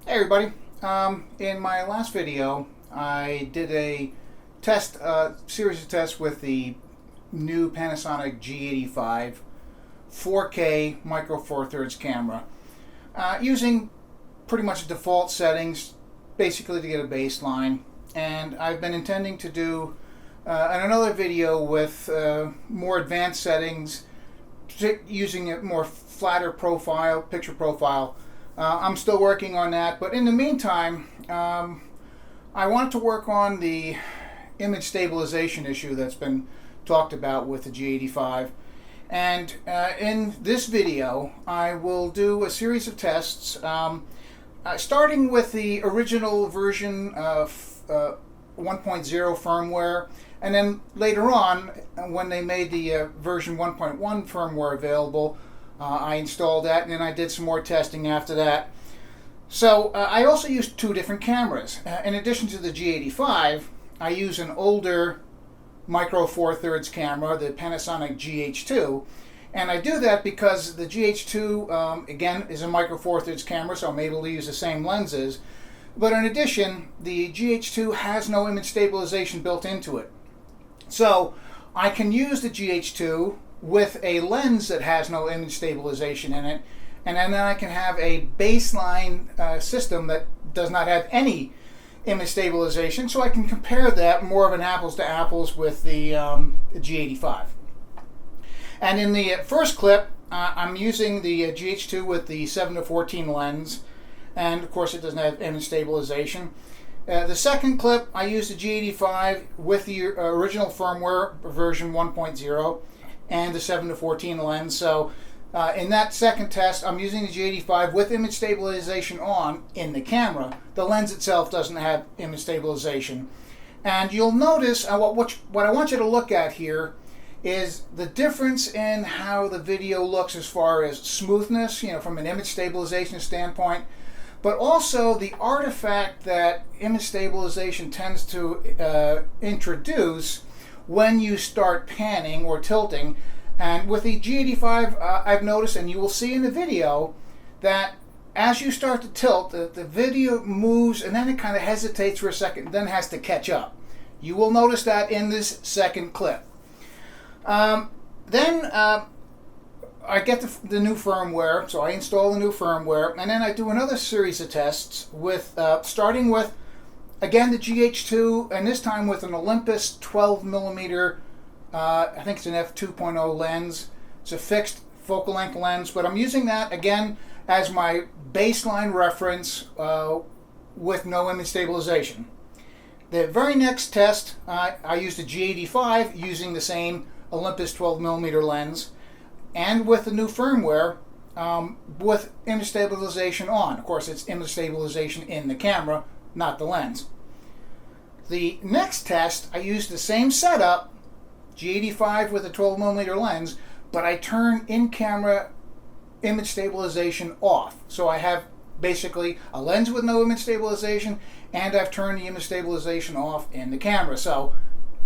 Hey everybody, in my last video I did a series of tests with the new Panasonic G85 4K micro four thirds camera using pretty much default settings basically to get a baseline, and I've been intending to do another video with more advanced settings using a more flatter profile, picture profile. I'm still working on that, but in the meantime, I wanted to work on the image stabilization issue that's been talked about with the G85. And in this video, I will do a series of tests, starting with the original version of 1.0 firmware, and then later on, when they made the version 1.1 firmware available, I installed that, and then I did some more testing after that. So I also used two different cameras. In addition to the G85, I use an older micro four thirds camera, the Panasonic GH2, and I do that because the GH2 again is a micro four thirds camera, so I'm able to use the same lenses. But in addition, the GH2 has no image stabilization built into it, so I can use the GH2 with a lens that has no image stabilization in it, and then I can have a baseline system that does not have any image stabilization, so I can compare that more of an apples to apples with the G85. And in the first clip, I'm using the GH2 with the 7-14 lens, and of course it doesn't have image stabilization. The second clip, I used the G85 with the original firmware version 1.0 and the 7-14 lens. So in that second test, I'm using the G85 with image stabilization on in the camera. The lens itself doesn't have image stabilization. And you'll notice what I want you to look at here is the difference in how the video looks as far as smoothness, from an image stabilization standpoint, but also the artifact that image stabilization tends to introduce when you start panning or tilting. And with the G85, I've noticed, and you will see in the video, that as you start to tilt, the video moves and then it kind of hesitates for a second, then has to catch up. You will notice that in this second clip. Then I get the new firmware, so I install the new firmware, and then I do another series of tests with starting with, again, the GH2, and this time with an Olympus 12mm, I think it's an f2.0 lens. It's a fixed focal length lens, but I'm using that, again, as my baseline reference with no image stabilization. The very next test, I used the G85 using the same Olympus 12mm lens, and with the new firmware, with image stabilization on. Of course, it's image stabilization in the camera, not the lens. The next test, I used the same setup, G85 with a 12mm lens, but I turn in-camera image stabilization off. So I have basically a lens with no image stabilization, and I've turned the image stabilization off in the camera. So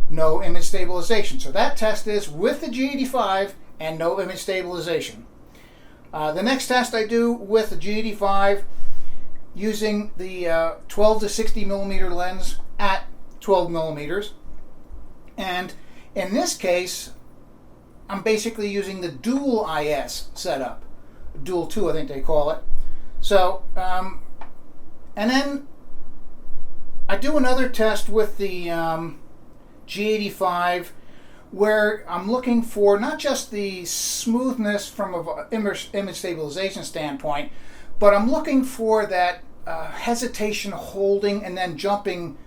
no image stabilization. So that test is with the G85 and no image stabilization. The next test I do with the G85 using the 12 to 60mm lens at 12mm, and in this case I'm basically using the dual IS setup, dual 2 I think they call it. So and then I do another test with the G85 where I'm looking for not just the smoothness from an image stabilization standpoint, but I'm looking for that hesitation, holding, and then jumping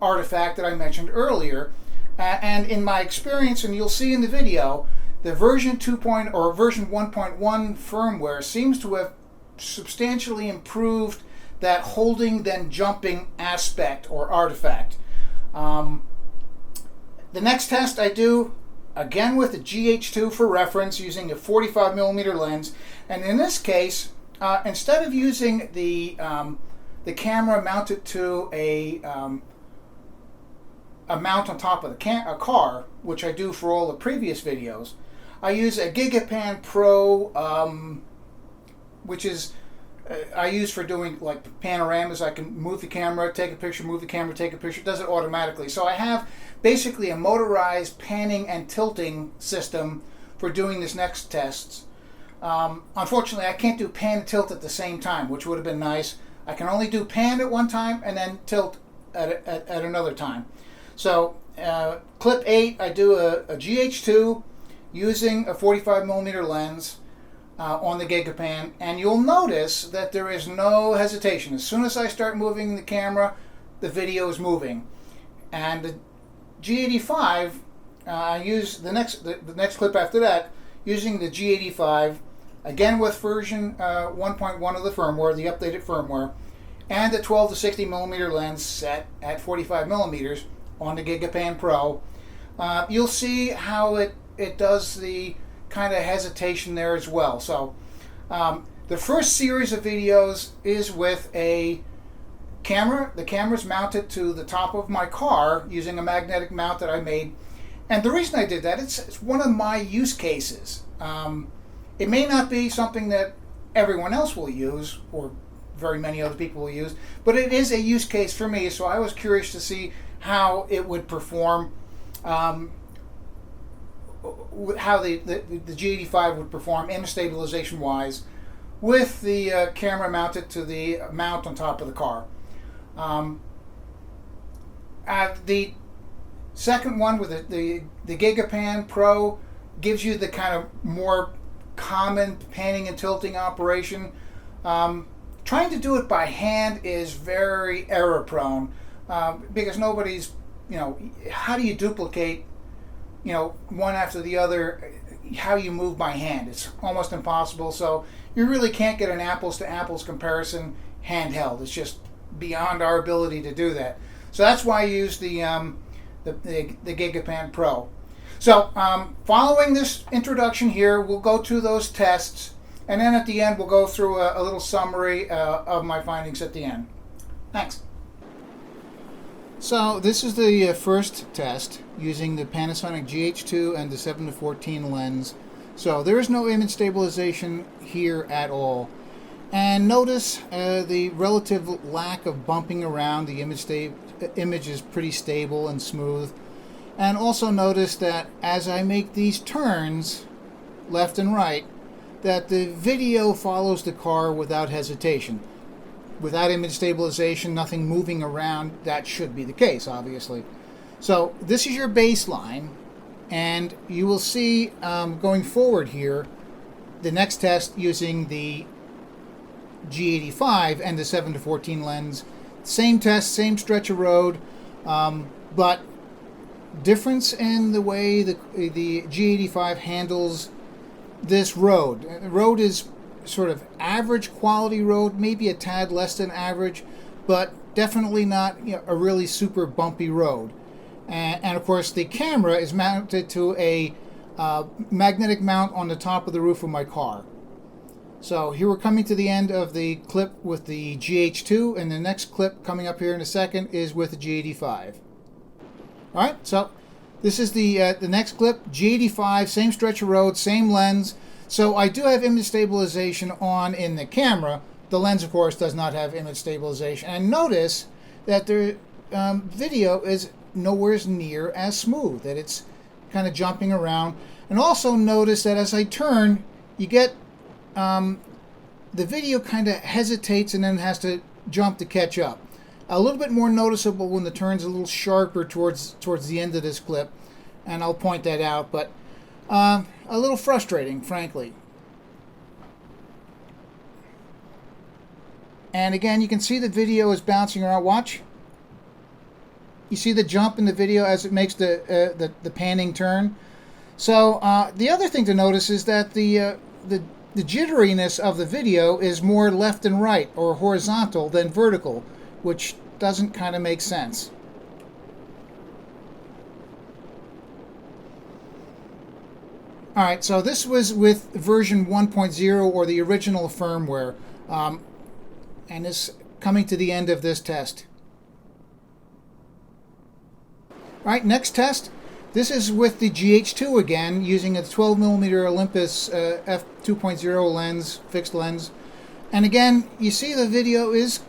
artifact that I mentioned earlier. And in my experience, and you'll see in the video, the version 2.0 or version 1.1 firmware seems to have substantially improved that holding then jumping aspect or artifact. The next test I do, again with the GH2 for reference, using a 45mm lens, and in this case, instead of using the camera mounted to a mount on top of a car, which I do for all the previous videos, I use a Gigapan Pro, which is I use for doing like panoramas. I can move the camera, take a picture, move the camera, take a picture. It does it automatically. So I have basically a motorized panning and tilting system for doing this next test. Unfortunately, I can't do pan and tilt at the same time, which would have been nice. I can only do pan at one time and then tilt at another time. So clip 8, I do a GH2 using a 45mm lens on the Gigapan, and you'll notice that there is no hesitation. As soon as I start moving the camera, the video is moving. And the G85, I use the next clip after that, using the G85, again with version 1.1 of the firmware, the updated firmware, and the 12 to 60mm lens set at 45mm on the Gigapan Pro. You'll see how it does the kind of hesitation there as well. So the first series of videos is with a camera. The camera's mounted to the top of my car using a magnetic mount that I made. And the reason I did that, it's one of my use cases. It may not be something that everyone else will use, or very many other people will use, but it is a use case for me, so I was curious to see how it would perform, how the G85 would perform image stabilization wise with the camera mounted to the mount on top of the car. The second one with the Gigapan Pro gives you the kind of more common panning and tilting operation. Trying to do it by hand is very error prone because nobody's, how do you duplicate, one after the other, how you move by hand? It's almost impossible. So you really can't get an apples to apples comparison handheld. It's just beyond our ability to do that. So that's why I use the Gigapan Pro. So following this introduction here, we'll go to those tests, and then at the end we'll go through a little summary of my findings at the end. Thanks. So this is the first test using the Panasonic GH2 and the 7-14 lens. So there is no image stabilization here at all. And notice the relative lack of bumping around. The image is pretty stable and smooth. And also notice that as I make these turns, left and right, that the video follows the car without hesitation. Without image stabilization, nothing moving around, that should be the case, obviously. So this is your baseline, and you will see going forward here, the next test using the G85 and the 7-14 lens. Same test, same stretch of road, but difference in the way the G85 handles this road. The road is sort of average quality road, maybe a tad less than average, but definitely not a really super bumpy road. And of course the camera is mounted to a magnetic mount on the top of the roof of my car. So here we're coming to the end of the clip with the GH2, and the next clip coming up here in a second is with the G85. Alright, so this is the next clip, G85, same stretch of road, same lens. So I do have image stabilization on in the camera. The lens, of course, does not have image stabilization. And notice that the video is nowhere near as smooth, that it's kind of jumping around. And also notice that as I turn, you get the video kind of hesitates and then has to jump to catch up. A little bit more noticeable when the turn's a little sharper towards the end of this clip, and I'll point that out, but a little frustrating, frankly. And again, you can see the video is bouncing around. Watch. You see the jump in the video as it makes the panning turn. So the other thing to notice is that the jitteriness of the video is more left and right, or horizontal, than vertical, which doesn't kind of make sense. Alright, so this was with version 1.0, or the original firmware, and is coming to the end of this test. Alright, next test. This is with the GH2 again, using a 12mm Olympus f2.0 lens, fixed lens. And again, you see the video is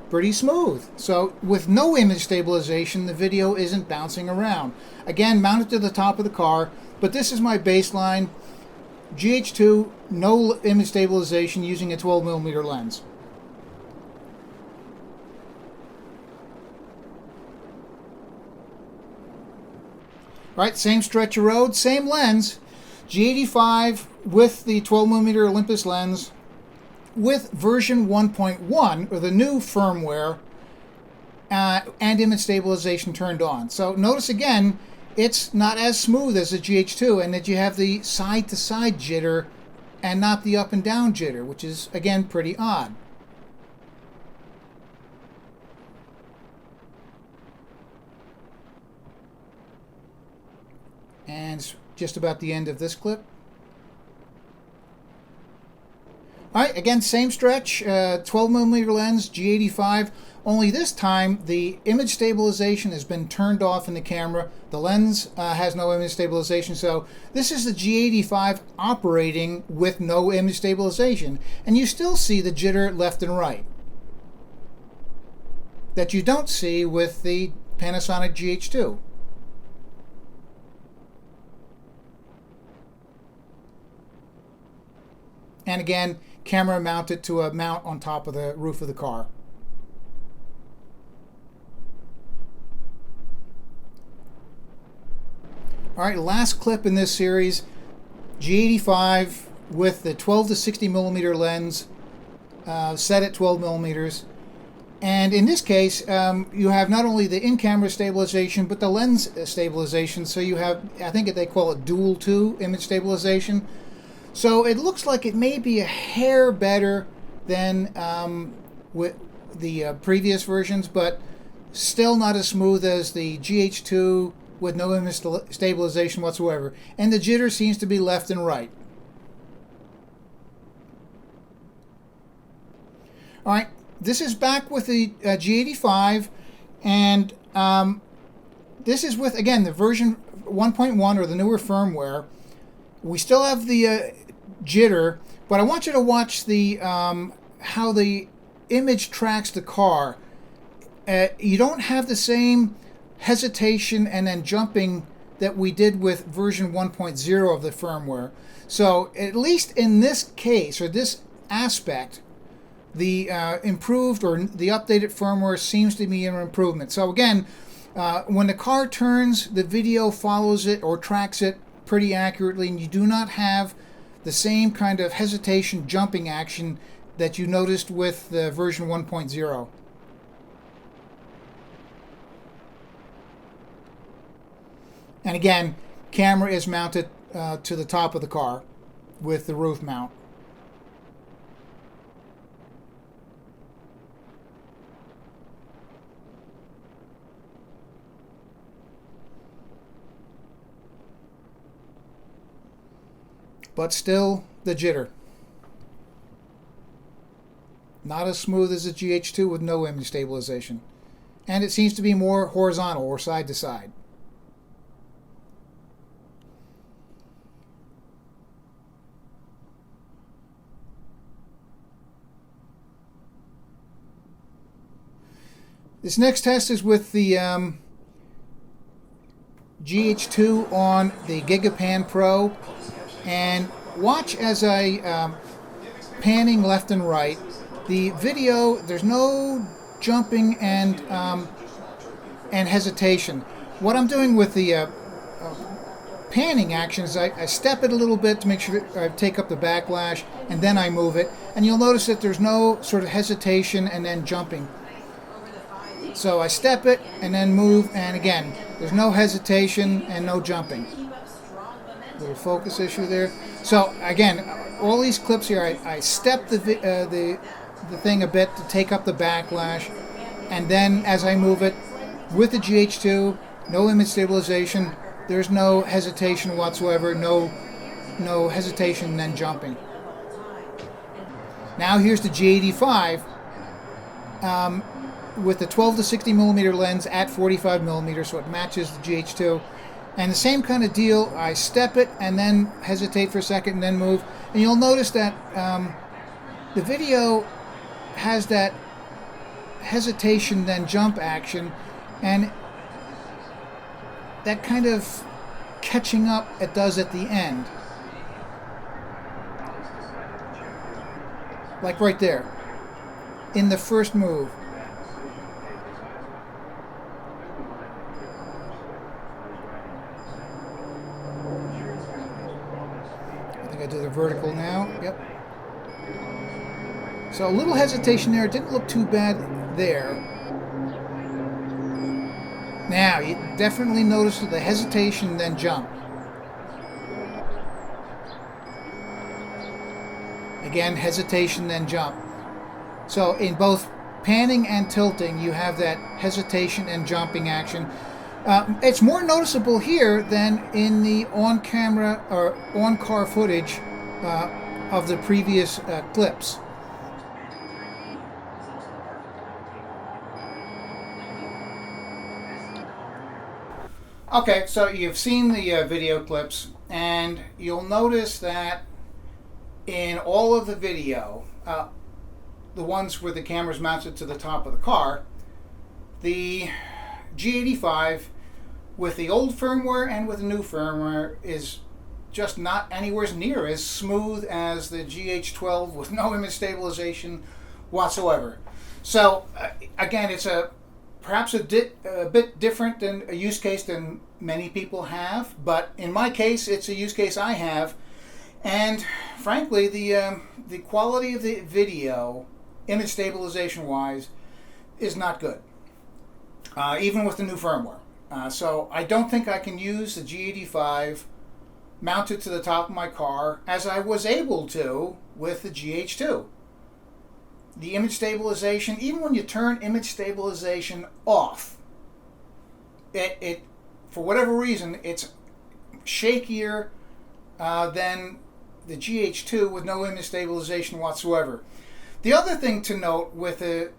pretty smooth. So with no image stabilization, the video isn't bouncing around. Again, mounted to the top of the car, but this is my baseline. GH2, no image stabilization, using a 12mm lens. Right, same stretch of road, same lens. G85 with the 12mm Olympus lens with version 1.1, or the new firmware, and image stabilization turned on. So notice again, it's not as smooth as the GH2, and that you have the side-to-side jitter and not the up and down jitter, which is, again, pretty odd. And it's just about the end of this clip. All right, again, same stretch, 12mm lens, G85, only this time the image stabilization has been turned off in the camera. The lens has no image stabilization, so this is the G85 operating with no image stabilization. And you still see the jitter left and right that you don't see with the Panasonic GH2. And again, camera mounted to a mount on top of the roof of the car. All right, last clip in this series, G85 with the 12 to 60mm lens, set at 12mm. And in this case, you have not only the in-camera stabilization, but the lens stabilization. So you have, I think they call it dual 2 image stabilization. So it looks like it may be a hair better than with the previous versions, but still not as smooth as the GH2 with no image stabilization whatsoever. And the jitter seems to be left and right. All right, this is back with the G85, and this is with, again, the version 1.1, or the newer firmware. We still have the jitter, but I want you to watch the how the image tracks the car. You don't have the same hesitation and then jumping that we did with version 1.0 of the firmware. So at least in this case, or this aspect, the improved or the updated firmware seems to be an improvement. So again, when the car turns, the video follows it or tracks it pretty accurately, and you do not have the same kind of hesitation jumping action that you noticed with the version 1.0. And again, camera is mounted to the top of the car with the roof mount. But still the jitter. Not as smooth as the GH2 with no image stabilization. And it seems to be more horizontal or side to side. This next test is with the GH2 on the Gigapan Pro. And watch as I panning left and right. The video, there's no jumping and hesitation. What I'm doing with the panning action is I step it a little bit to make sure I take up the backlash, and then I move it. And you'll notice that there's no sort of hesitation and then jumping. So I step it and then move, and again, there's no hesitation and no jumping. Little focus issue there. So again, all these clips here, I step the thing a bit to take up the backlash, and then as I move it with the GH2, no image stabilization, there's no hesitation whatsoever, no hesitation and then jumping. Now here's the G85 with the 12 to 60mm lens at 45mm, so it matches the GH2. And the same kind of deal, I step it and then hesitate for a second and then move. And you'll notice that the video has that hesitation then jump action, and that kind of catching up it does at the end. Like right there, in the first move. I think I do the vertical now, yep. So a little hesitation there, it didn't look too bad there. Now, you definitely notice the hesitation then jump. Again, hesitation then jump. So in both panning and tilting, you have that hesitation and jumping action. It's more noticeable here than in the on-camera or on-car footage of the previous clips. Okay, so you've seen the video clips, and you'll notice that in all of the video, the ones where the camera's mounted to the top of the car, the G85 with the old firmware and with the new firmware is just not anywhere near as smooth as the GH2 with no image stabilization whatsoever. So again, it's perhaps a bit different than a use case than many people have, but in my case, it's a use case I have. And frankly, the quality of the video, image stabilization wise, is not good, even with the new firmware. So I don't think I can use the G85 mounted to the top of my car as I was able to with the GH2. The image stabilization, even when you turn image stabilization off, it for whatever reason, it's shakier than the GH2 with no image stabilization whatsoever. The other thing to note with the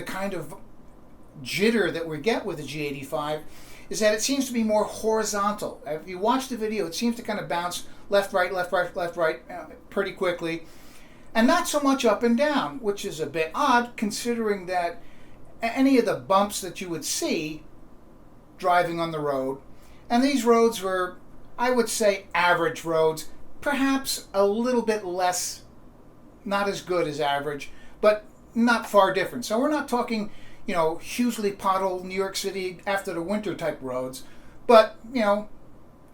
kind of jitter that we get with the G85 is that it seems to be more horizontal. If you watch the video, it seems to kind of bounce left, right, left, right, left, right pretty quickly, and not so much up and down, which is a bit odd considering that any of the bumps that you would see driving on the road, and these roads were, I would say, average roads, perhaps a little bit less, not as good as average, but not far different. So we're not talking, hugely potholed New York City after the winter type roads, but,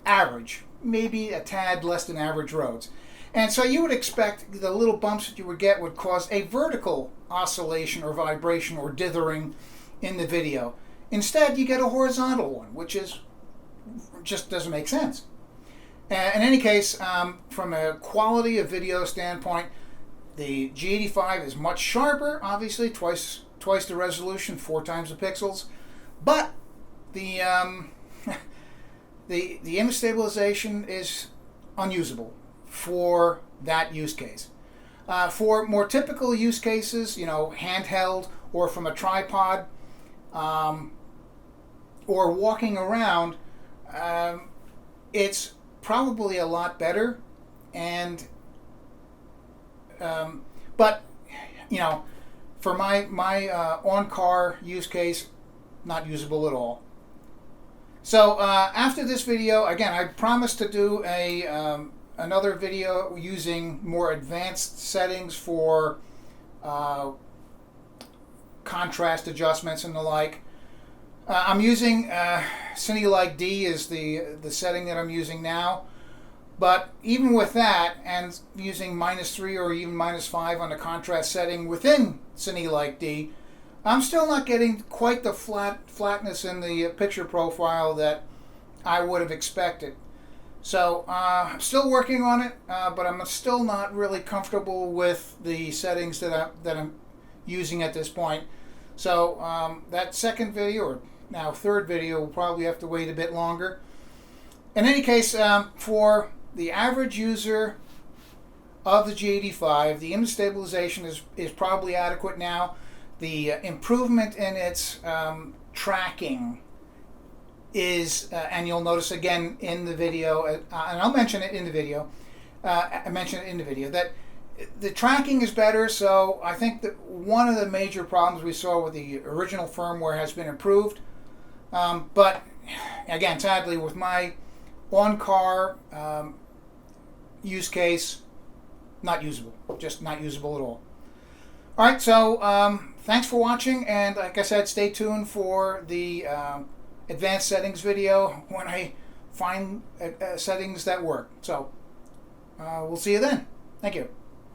average, maybe a tad less than average roads. And so you would expect the little bumps that you would get would cause a vertical oscillation or vibration or dithering in the video. Instead, you get a horizontal one, which just doesn't make sense. In any case, from a quality of video standpoint, the G85 is much sharper, obviously, twice the resolution, 4 times the pixels, but the image stabilization is unusable for that use case. For more typical use cases, handheld or from a tripod, or walking around, it's probably a lot better. And but for my on-car use case, not usable at all. So after this video, again, I promised to do another video using more advanced settings for contrast adjustments and the like. I'm using Cine D is the setting that I'm using now. But even with that, and using -3 or even -5 on the contrast setting within Cine D, I'm still not getting quite the flatness in the picture profile that I would have expected. So I'm still working on it, but I'm still not really comfortable with the settings that I'm using at this point. So that second video, or now third video, will probably have to wait a bit longer. In any case, for the average user of the G85, the image stabilization is probably adequate now. The improvement in its tracking is, and you'll notice again in the video, and I'll mention it in the video, that The tracking is better, so I think that one of the major problems we saw with the original firmware has been improved. But again, sadly, with my on-car use case, not usable. Just not usable at all. All right, so thanks for watching, and like I said, stay tuned for the advanced settings video when I find settings that work. So we'll see you then. Thank you.